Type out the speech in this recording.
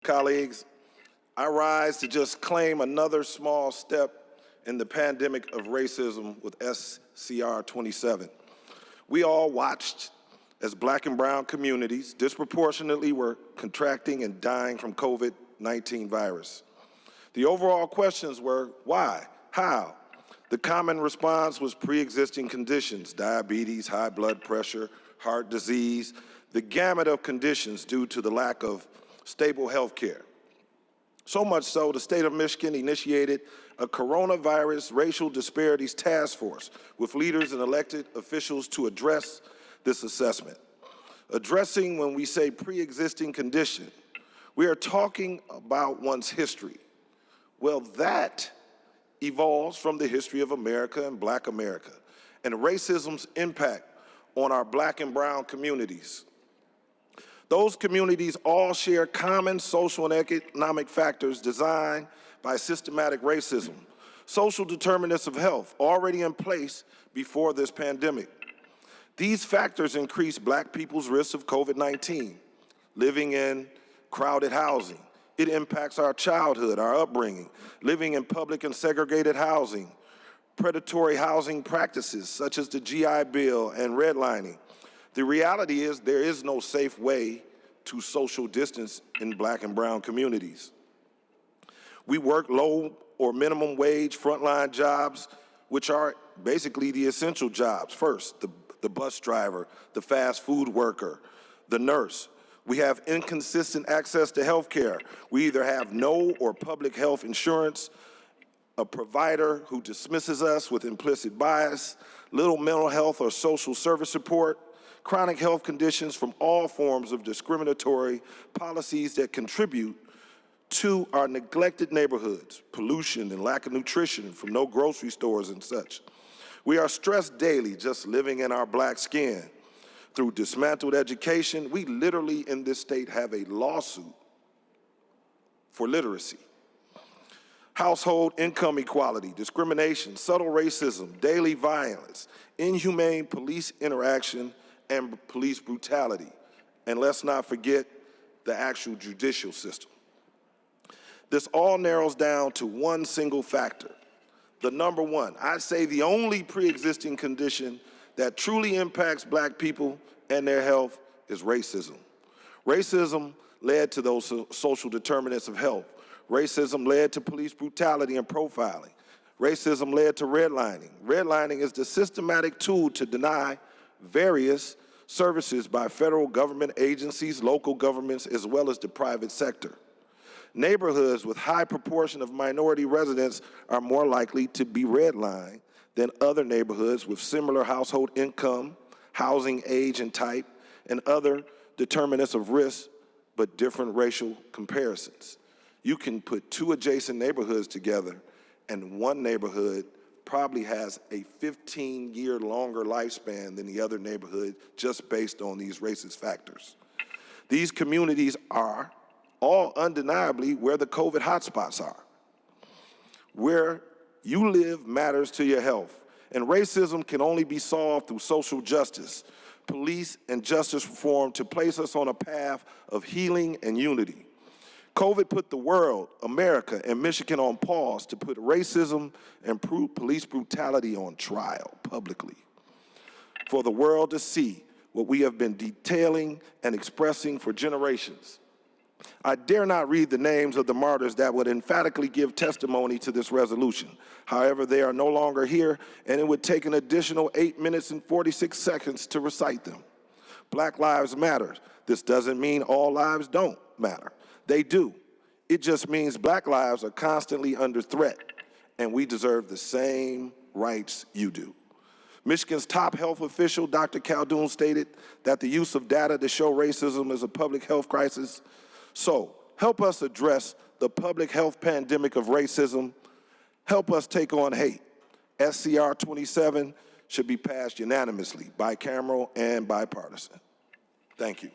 colleagues, I rise to just claim another small step in the pandemic of racism with SCR 27. We all watched as Black and brown communities disproportionately were contracting and dying from COVID-19 virus. The overall questions were why, how? The common response was pre-existing conditions, diabetes, high blood pressure, heart disease, the gamut of conditions due to the lack of stable health care. So much so, the state of Michigan initiated a coronavirus racial disparities task force with leaders and elected officials to address this assessment. Addressing, when we say pre-existing condition, we are talking about one's history. Well, that evolves from the history of America and Black America and racism's impact on our Black and brown communities. Those communities all share common social and economic factors designed by systematic racism, social determinants of health already in place before this pandemic. These factors increase Black people's risk of COVID-19, living in crowded housing. It impacts our childhood, our upbringing, living in public and segregated housing, predatory housing practices such as the GI Bill and redlining. The reality is there is no safe way to social distance in Black and brown communities. We work low or minimum wage frontline jobs, which are basically the essential jobs. First, the bus driver, the fast food worker, the nurse. We have inconsistent access to health care. We either have no or public health insurance, a provider who dismisses us with implicit bias, little mental health or social service support, chronic health conditions from all forms of discriminatory policies that contribute to our neglected neighborhoods, pollution and lack of nutrition from no grocery stores and such. We are stressed daily just living in our Black skin. Through dismantled education, we literally in this state have a lawsuit for literacy. Household income equality, discrimination, subtle racism, daily violence, inhumane police interaction, and police brutality. And let's not forget the actual judicial system. This all narrows down to one single factor. The number one, I'd say the only pre-existing condition that truly impacts Black people and their health is racism. Racism led to those social determinants of health. Racism led to police brutality and profiling. Racism led to redlining. Redlining is the systematic tool to deny various services by federal government agencies, local governments, as well as the private sector. Neighborhoods with high proportion of minority residents are more likely to be redlined than other neighborhoods with similar household income, housing age and type, and other determinants of risk, but different racial comparisons. You can put two adjacent neighborhoods together, and one neighborhood probably has a 15-year longer lifespan than the other neighborhood just based on these racist factors. These communities are all undeniably where the COVID hotspots are. Where you live matters to your health, and racism can only be solved through social justice, police and justice reform to place us on a path of healing and unity. COVID put the world, America, and Michigan on pause to put racism and police brutality on trial publicly for the world to see what we have been detailing and expressing for generations. I dare not read the names of the martyrs that would emphatically give testimony to this resolution. However, they are no longer here, and it would take an additional 8 minutes and 46 seconds to recite them. Black lives matter. This doesn't mean all lives don't matter. They do. It just means Black lives are constantly under threat, and we deserve the same rights you do. Michigan's top health official, Dr. Caldoun, stated that the use of data to show racism is a public health crisis. So help us address the public health pandemic of racism. Help us take on hate. SCR 27 should be passed unanimously, bicameral and bipartisan. Thank you.